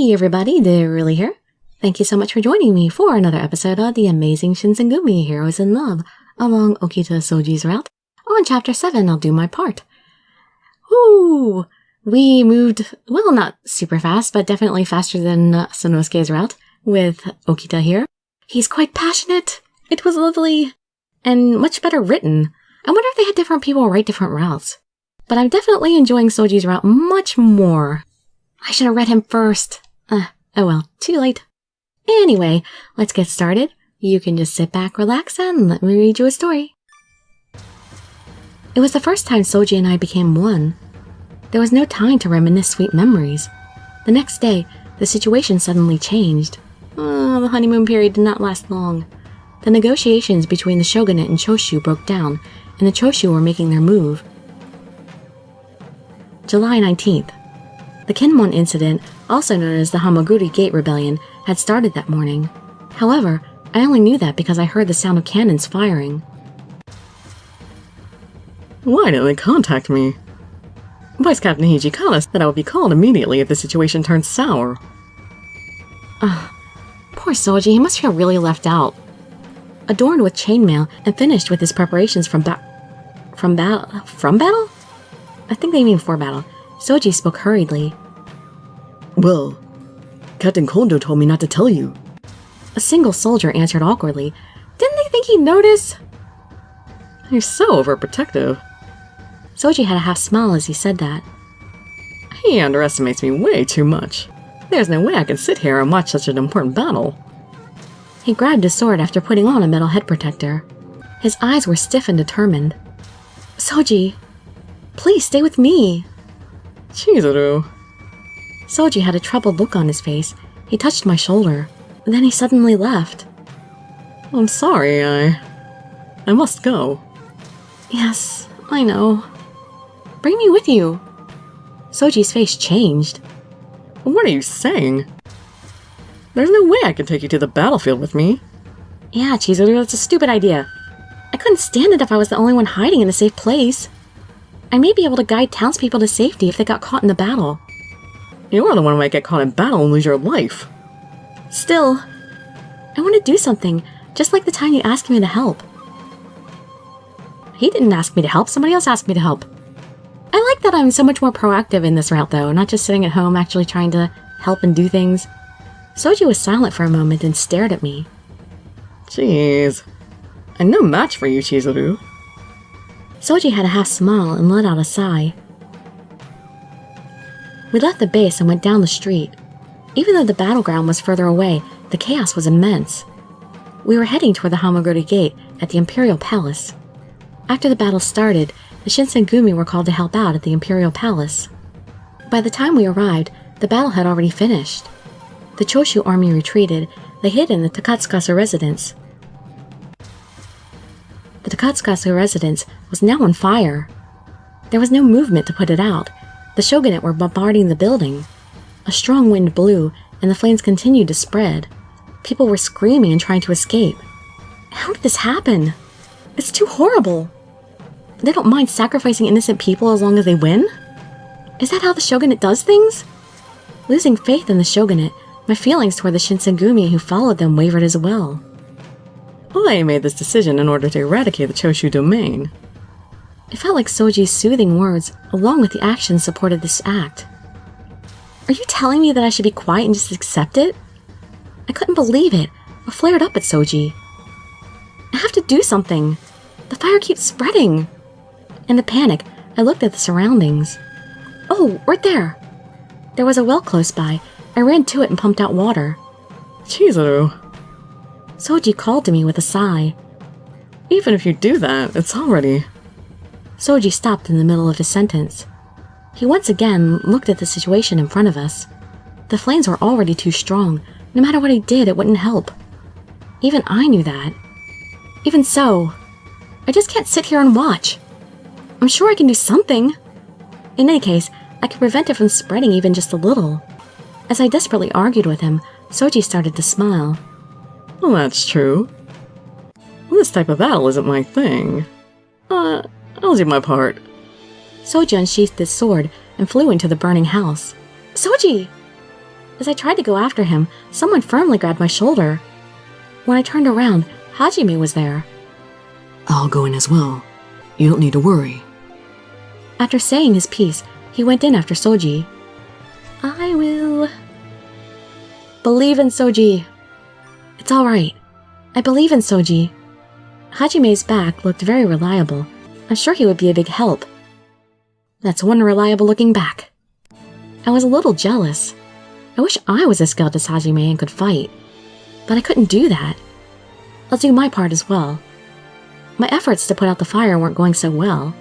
Hey everybody, Dirili here. Thank you so much for joining me for another episode of the Amazing Shinsengumi Heroes in Love along Okita Soji's route. On Chapter 7, I'll do my part. Woo! We moved, well, not super fast, but definitely faster than Sonosuke's route with Okita here. He's quite passionate. It was lovely and much better written. I wonder if they had different people write different routes. But I'm definitely enjoying Soji's route much more. I should have read him first. Oh well, too late. Anyway, let's get started. You can just sit back, relax, and let me read you a story. It was the first time Soji and I became one. There was no time to reminisce sweet memories. The next day, the situation suddenly changed. The honeymoon period did not last long. The negotiations between the shogunate and Choshu broke down, and the Choshu were making their move. July 19th. The Kinmon incident, also known as the Hamaguri Gate Rebellion, had started that morning. However, I only knew that because I heard the sound of cannons firing. Why didn't they contact me? Vice Captain Hijikata said I would be called immediately if the situation turned sour. Poor Soji, he must feel really left out. Adorned with chainmail and finished with his preparations from battle? I think they mean for battle. Soji spoke hurriedly. Well, Captain Kondo told me not to tell you. A single soldier answered awkwardly. Didn't they think he'd notice? You're so overprotective. Soji had a half smile as he said that. He underestimates me way too much. There's no way I can sit here and watch such an important battle. He grabbed his sword after putting on a metal head protector. His eyes were stiff and determined. Soji, please stay with me. Chizuru. Soji had a troubled look on his face. He touched my shoulder. Then he suddenly left. I'm sorry, I must go. Yes, I know. Bring me with you. Soji's face changed. What are you saying? There's no way I can take you to the battlefield with me. Yeah, Chizuru, that's a stupid idea. I couldn't stand it if I was the only one hiding in a safe place. I may be able to guide townspeople to safety if they got caught in the battle. You're the one who might get caught in battle and lose your life. Still, I want to do something, just like the time you asked me to help. He didn't ask me to help, somebody else asked me to help. I like that I'm so much more proactive in this route though, not just sitting at home actually trying to help and do things. Soji was silent for a moment and stared at me. Jeez. I'm no match for you, Chizuru. Soji had a half smile and let out a sigh. We left the base and went down the street. Even though the battleground was further away, the chaos was immense. We were heading toward the Hamaguri Gate at the Imperial Palace. After the battle started, the Shinsengumi were called to help out at the Imperial Palace. By the time we arrived, the battle had already finished. The Choshu army retreated. They hid in the Takatsukasa residence. The Takatsukasa residence was now on fire. There was no movement to put it out. The shogunate were bombarding the building. A strong wind blew, and the flames continued to spread. People were screaming and trying to escape. How did this happen? It's too horrible. They don't mind sacrificing innocent people as long as they win? Is that how the shogunate does things? Losing faith in the shogunate, my feelings toward the Shinsengumi who followed them wavered as well. I made this decision in order to eradicate the Choshu domain. It felt like Soji's soothing words, along with the actions, supported this act. Are you telling me that I should be quiet and just accept it? I couldn't believe it. I flared up at Soji. I have to do something. The fire keeps spreading. In the panic, I looked at the surroundings. Oh, right there. There was a well close by. I ran to it and pumped out water. Chizuru. Soji called to me with a sigh. Even if you do that, it's already... Soji stopped in the middle of his sentence. He once again looked at the situation in front of us. The flames were already too strong. No matter what he did, it wouldn't help. Even I knew that. Even so, I just can't sit here and watch. I'm sure I can do something. In any case, I could prevent it from spreading even just a little. As I desperately argued with him, Soji started to smile. Well, that's true. This type of battle isn't my thing. I'll do my part. Soji unsheathed his sword and flew into the burning house. Soji! As I tried to go after him, someone firmly grabbed my shoulder. When I turned around, Hajime was there. I'll go in as well. You don't need to worry. After saying his piece, he went in after Soji. I will... believe in Soji. It's alright. I believe in Soji. Hajime's back looked very reliable. I'm sure he would be a big help. That's one reliable-looking back. I was a little jealous. I wish I was as skilled as Hajime and could fight. But I couldn't do that. I'll do my part as well. My efforts to put out the fire weren't going so well.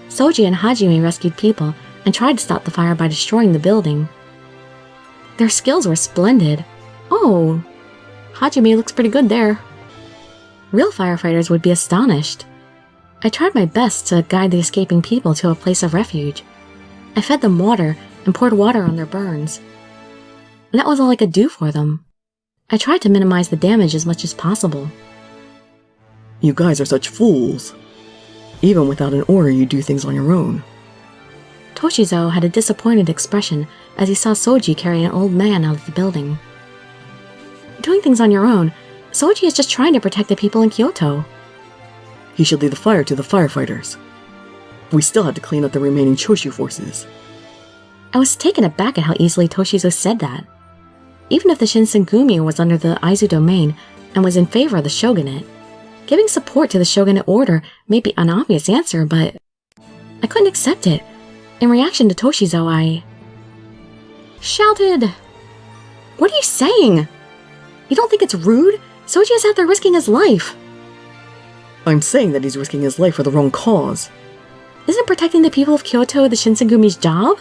Soji and Hajime rescued people and tried to stop the fire by destroying the building. Their skills were splendid. Oh, Hajime looks pretty good there. Real firefighters would be astonished. I tried my best to guide the escaping people to a place of refuge. I fed them water and poured water on their burns. And that was all I could do for them. I tried to minimize the damage as much as possible. You guys are such fools. Even without an order, you do things on your own. Toshizo had a disappointed expression as he saw Soji carry an old man out of the building. Doing things on your own, Soji is just trying to protect the people in Kyoto. He should lead the fire to the firefighters. We still have to clean up the remaining Choshu forces. I was taken aback at how easily Toshizo said that. Even if the Shinsengumi was under the Aizu domain and was in favor of the shogunate, giving support to the shogunate order may be an obvious answer, but I couldn't accept it. In reaction to Toshizo, I shouted, "What are you saying? You don't think it's rude? Soji is out there risking his life." I'm saying that he's risking his life for the wrong cause. Isn't protecting the people of Kyoto the Shinsengumi's job?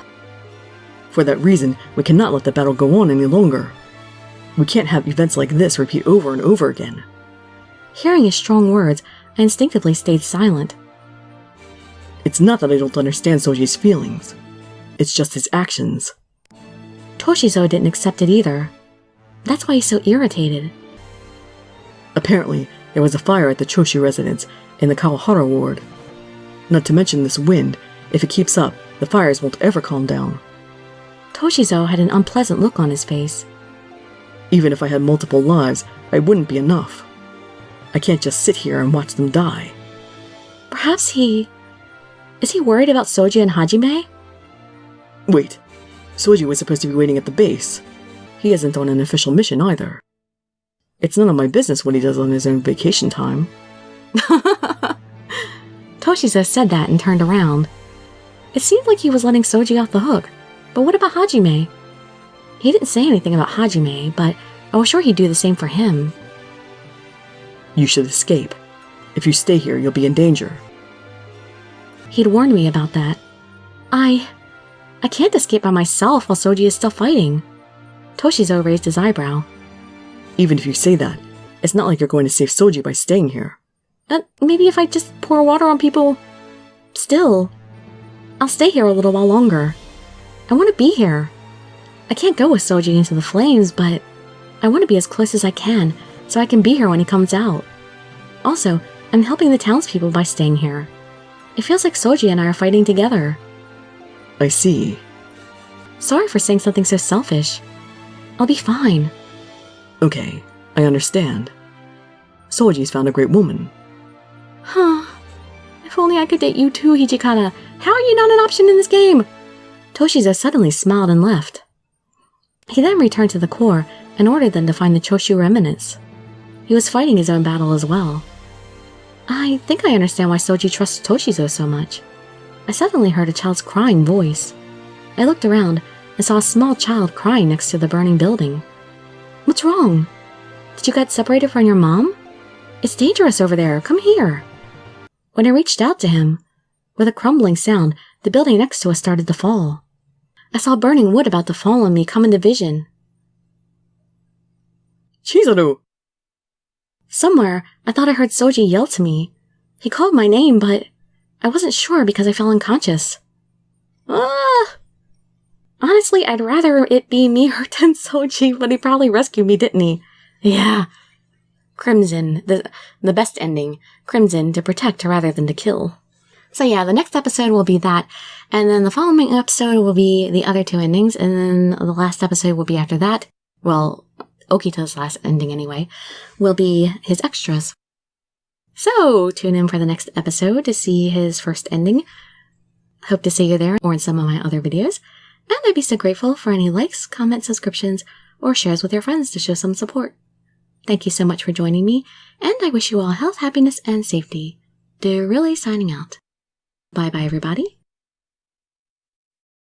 For that reason, we cannot let the battle go on any longer. We can't have events like this repeat over and over again. Hearing his strong words, I instinctively stayed silent. It's not that I don't understand Soji's feelings. It's just his actions. Toshizo didn't accept it either. That's why he's so irritated. Apparently, there was a fire at the Choshu residence in the Kawahara ward. Not to mention this wind. If it keeps up, the fires won't ever calm down. Toshizo had an unpleasant look on his face. Even if I had multiple lives, I wouldn't be enough. I can't just sit here and watch them die. Perhaps is he worried about Soji and Hajime? Wait, Soji was supposed to be waiting at the base. He isn't on an official mission either. It's none of my business what he does on his own vacation time. Toshizo said that and turned around. It seemed like he was letting Soji off the hook. But what about Hajime? He didn't say anything about Hajime, but I was sure he'd do the same for him. You should escape. If you stay here, you'll be in danger. He'd warned me about that. I can't escape by myself while Soji is still fighting. Toshizo raised his eyebrow. Even if you say that, it's not like you're going to save Soji by staying here. Maybe if I just pour water on people... Still, I'll stay here a little while longer. I want to be here. I can't go with Soji into the flames, but I want to be as close as I can, so I can be here when he comes out. Also, I'm helping the townspeople by staying here. It feels like Soji and I are fighting together. I see. Sorry for saying something so selfish. I'll be fine. Okay, I understand. Soji's found a great woman. Huh. If only I could date you too, Hijikata. How are you not an option in this game? Toshizo suddenly smiled and left. He then returned to the core and ordered them to find the Choshu remnants. He was fighting his own battle as well. I think I understand why Soji trusts Toshizo so much. I suddenly heard a child's crying voice. I looked around and saw a small child crying next to the burning building. What's wrong? Did you get separated from your mom? It's dangerous over there. Come here. When I reached out to him, with a crumbling sound, the building next to us started to fall. I saw burning wood about to fall on me come into vision. Chizuru! Somewhere, I thought I heard Soji yell to me. He called my name, but I wasn't sure because I fell unconscious. Ah! Honestly, I'd rather it be me hurt than Soji, but he probably rescued me, didn't he? Yeah. Crimson, the best ending. Crimson to protect rather than to kill. So yeah, the next episode will be that, and then the following episode will be the other two endings, and then the last episode will be after that. Well, Okita's last ending anyway, will be his extras. So tune in for the next episode to see his first ending. Hope to see you there or in some of my other videos, and I'd be so grateful for any likes, comments, subscriptions, or shares with your friends to show some support. Thank you so much for joining me, and I wish you all health, happiness, and safety. Dirili signing out. Bye-bye, everybody.